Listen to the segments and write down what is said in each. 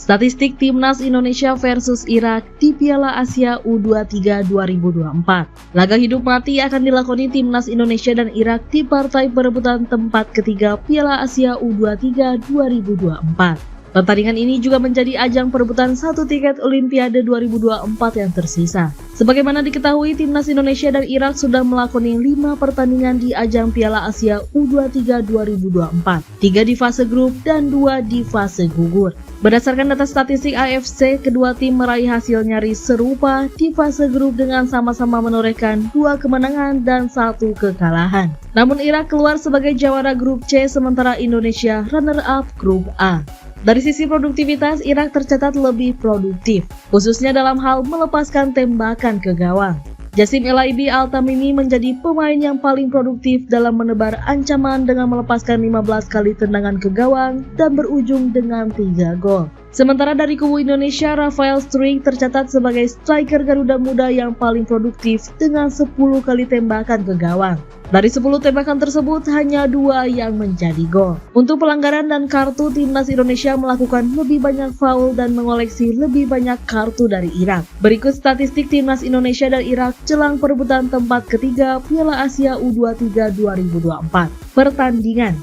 Statistik Timnas Indonesia versus Irak di Piala Asia U23 2024. Laga hidup mati akan dilakoni Timnas Indonesia dan Irak di partai perebutan tempat ketiga Piala Asia U23 2024. Pertandingan ini juga menjadi ajang perebutan satu tiket Olimpiade 2024 yang tersisa. Sebagaimana diketahui, Timnas Indonesia dan Irak sudah melakoni 5 pertandingan di ajang Piala Asia U23 2024, 3 di fase grup dan 2 di fase gugur. Berdasarkan data statistik AFC, kedua tim meraih hasil nyaris serupa di fase grup dengan sama-sama menorehkan 2 kemenangan dan 1 kekalahan. Namun Irak keluar sebagai juara grup C sementara Indonesia runner-up grup A. Dari sisi produktivitas, Irak tercatat lebih produktif, khususnya dalam hal melepaskan tembakan ke gawang. Jassim El-Laibi Al-Tamimi menjadi pemain yang paling produktif dalam menebar ancaman dengan melepaskan 15 kali tendangan ke gawang dan berujung dengan 3 gol. Sementara dari kubu Indonesia, Rafael Struijk tercatat sebagai striker Garuda Muda yang paling produktif dengan 10 kali tembakan ke gawang. Dari 10 tembakan tersebut, hanya 2 yang menjadi gol. Untuk pelanggaran dan kartu, Timnas Indonesia melakukan lebih banyak faul dan mengoleksi lebih banyak kartu dari Irak. Berikut statistik Timnas Indonesia dan Irak jelang perebutan tempat ketiga Piala Asia U23 2024. Pertandingan: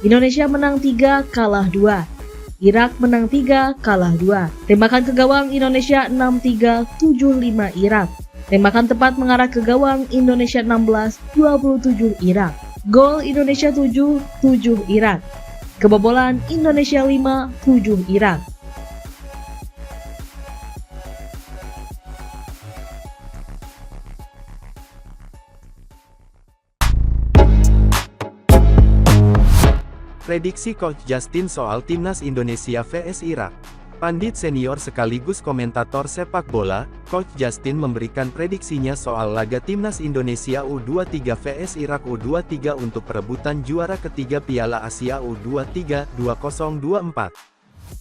Indonesia menang 3, kalah 2. Irak menang 3, kalah 2. Tembakan ke gawang Indonesia 6-3, 7-5 Irak. Tembakan tepat mengarah ke gawang Indonesia 16, 27 Irak. Gol Indonesia 7, 7 Irak. Kebobolan Indonesia 5, 7 Irak. Prediksi Coach Justin soal Timnas Indonesia vs Irak. Pandit senior sekaligus komentator sepak bola, Coach Justin memberikan prediksinya soal laga Timnas Indonesia U23 vs Irak U23 untuk perebutan juara ketiga Piala Asia U23 2024.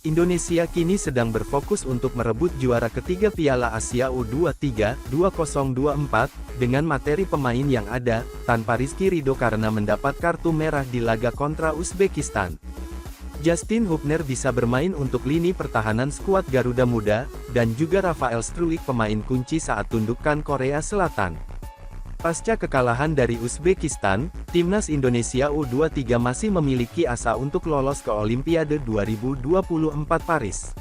Indonesia kini sedang berfokus untuk merebut juara ketiga Piala Asia U23 2024, dengan materi pemain yang ada, tanpa Rizky Ridho karena mendapat kartu merah di laga kontra Uzbekistan. Justin Hubner bisa bermain untuk lini pertahanan skuad Garuda Muda, dan juga Rafael Struijk pemain kunci saat tundukkan Korea Selatan. Pasca kekalahan dari Uzbekistan, Timnas Indonesia U23 masih memiliki asa untuk lolos ke Olimpiade 2024 Paris.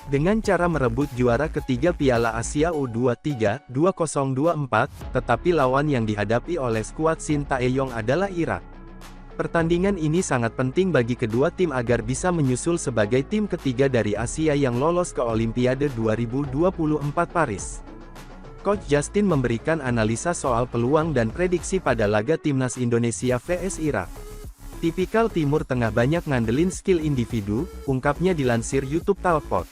Dengan cara merebut juara ketiga Piala Asia U23 2024, tetapi lawan yang dihadapi oleh skuad Shin Tae-yong adalah Irak. Pertandingan ini sangat penting bagi kedua tim agar bisa menyusul sebagai tim ketiga dari Asia yang lolos ke Olimpiade 2024 Paris. Coach Justin memberikan analisa soal peluang dan prediksi pada laga Timnas Indonesia vs Irak. Tipikal Timur Tengah banyak ngandelin skill individu, ungkapnya dilansir YouTube Talksport.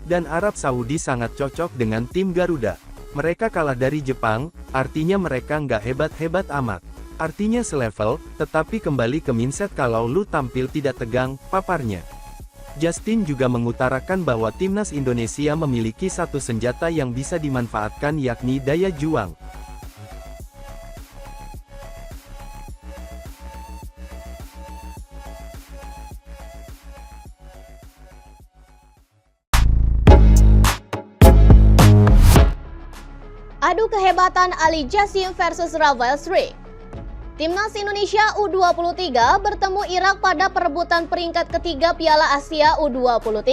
Dan Arab Saudi sangat cocok dengan tim Garuda. Mereka kalah dari Jepang, artinya mereka nggak hebat-hebat amat. Artinya selevel, tetapi kembali ke mindset kalau lu tampil tidak tegang, paparnya. Justin juga mengutarakan bahwa Timnas Indonesia memiliki satu senjata yang bisa dimanfaatkan yakni daya juang. Adu kehebatan Ali Jassim versus Rafael Struijk. Timnas Indonesia U23 bertemu Irak pada perebutan peringkat ketiga Piala Asia U23.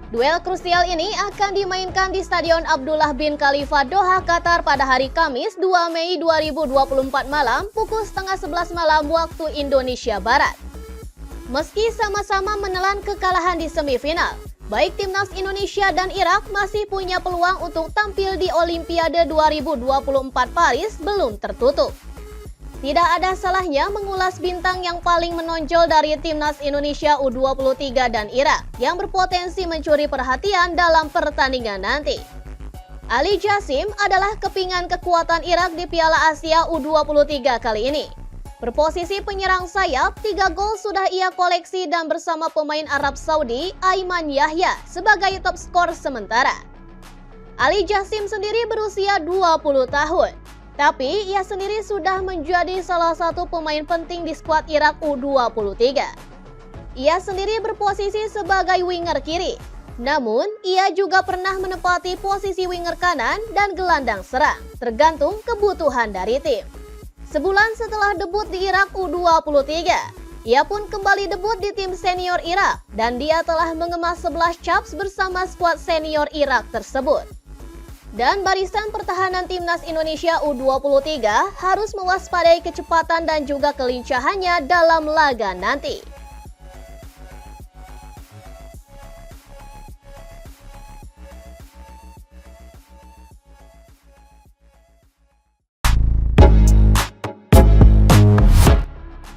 Duel krusial ini akan dimainkan di Stadion Abdullah bin Khalifa Doha, Qatar pada hari Kamis 2 Mei 2024 malam pukul setengah 11 malam waktu Indonesia Barat. Meski sama-sama menelan kekalahan di semifinal, baik Timnas Indonesia dan Irak masih punya peluang untuk tampil di Olimpiade 2024 Paris belum tertutup. Tidak ada salahnya mengulas bintang yang paling menonjol dari Timnas Indonesia U23 dan Irak yang berpotensi mencuri perhatian dalam pertandingan nanti. Ali Jassim adalah kepingan kekuatan Irak di Piala Asia U23 kali ini. Berposisi penyerang sayap, 3 gol sudah ia koleksi dan bersama pemain Arab Saudi, Aiman Yahya, sebagai top skor sementara. Ali Jassim sendiri berusia 20 tahun. Tapi ia sendiri sudah menjadi salah satu pemain penting di skuad Irak U23. Ia sendiri berposisi sebagai winger kiri. Namun, ia juga pernah menempati posisi winger kanan dan gelandang serang, tergantung kebutuhan dari tim. Sebulan setelah debut di Irak U23, ia pun kembali debut di tim senior Irak dan dia telah mengemas 11 caps bersama skuad senior Irak tersebut. Dan barisan pertahanan timnas Indonesia U23 harus mewaspadai kecepatan dan juga kelincahannya dalam laga nanti.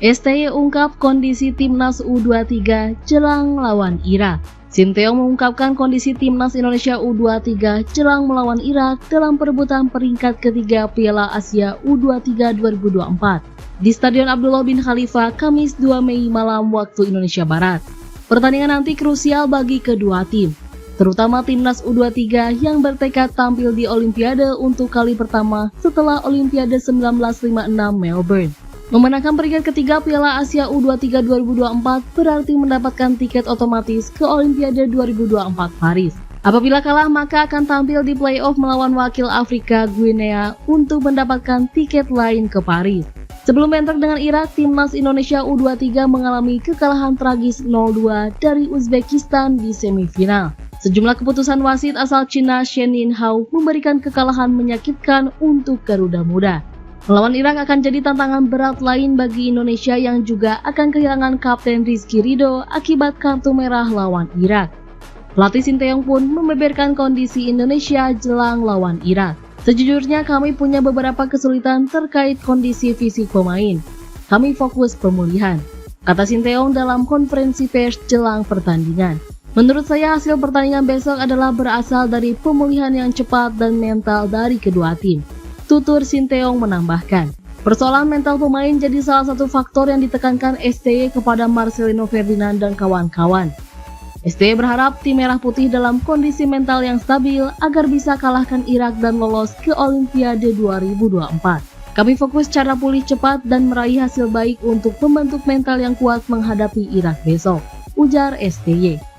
STY ungkap kondisi timnas U23 jelang lawan Irak. Sinteyong mengungkapkan kondisi timnas Indonesia U23 jelang melawan Irak dalam perebutan peringkat ketiga Piala Asia U23 2024 di Stadion Abdullah bin Khalifa Kamis 2 Mei malam waktu Indonesia Barat. Pertandingan nanti krusial bagi kedua tim, terutama timnas U23 yang bertekad tampil di Olimpiade untuk kali pertama setelah Olimpiade 1956 Melbourne. Memenangkan peringkat ketiga Piala Asia U23 2024 berarti mendapatkan tiket otomatis ke Olimpiade 2024 Paris. Apabila kalah maka akan tampil di playoff melawan wakil Afrika Guinea untuk mendapatkan tiket lain ke Paris. Sebelum bentrok dengan Irak, timnas Indonesia U23 mengalami kekalahan tragis 0-2 dari Uzbekistan di semifinal. Sejumlah keputusan wasit asal Cina Shen Yinhao memberikan kekalahan menyakitkan untuk Garuda Muda. Melawan Irak akan jadi tantangan berat lain bagi Indonesia yang juga akan kehilangan Kapten Rizky Ridho akibat kartu merah lawan Irak. Pelatih Sinteyong pun membeberkan kondisi Indonesia jelang lawan Irak. Sejujurnya kami punya beberapa kesulitan terkait kondisi fisik pemain. Kami fokus pemulihan, kata Sinteyong dalam konferensi pers jelang pertandingan. Menurut saya hasil pertandingan besok adalah berasal dari pemulihan yang cepat dan mental dari kedua tim. Tutur Sinteyong menambahkan, persoalan mental pemain jadi salah satu faktor yang ditekankan STY kepada Marcelino Ferdinand dan kawan-kawan. STY berharap tim Merah Putih dalam kondisi mental yang stabil agar bisa kalahkan Irak dan lolos ke Olimpiade 2024. Kami fokus cara pulih cepat dan meraih hasil baik untuk membentuk mental yang kuat menghadapi Irak besok, ujar STY.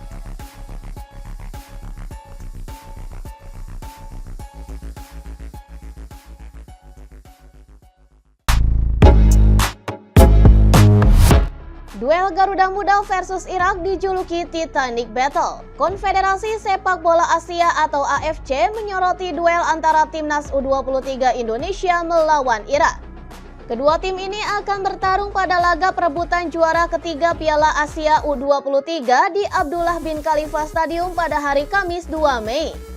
Duel Garuda Muda versus Irak dijuluki Titanic Battle. Konfederasi Sepak Bola Asia atau AFC menyoroti duel antara timnas U23 Indonesia melawan Irak. Kedua tim ini akan bertarung pada laga perebutan juara ketiga Piala Asia U23 di Abdullah bin Khalifa Stadium pada hari Kamis 2 Mei.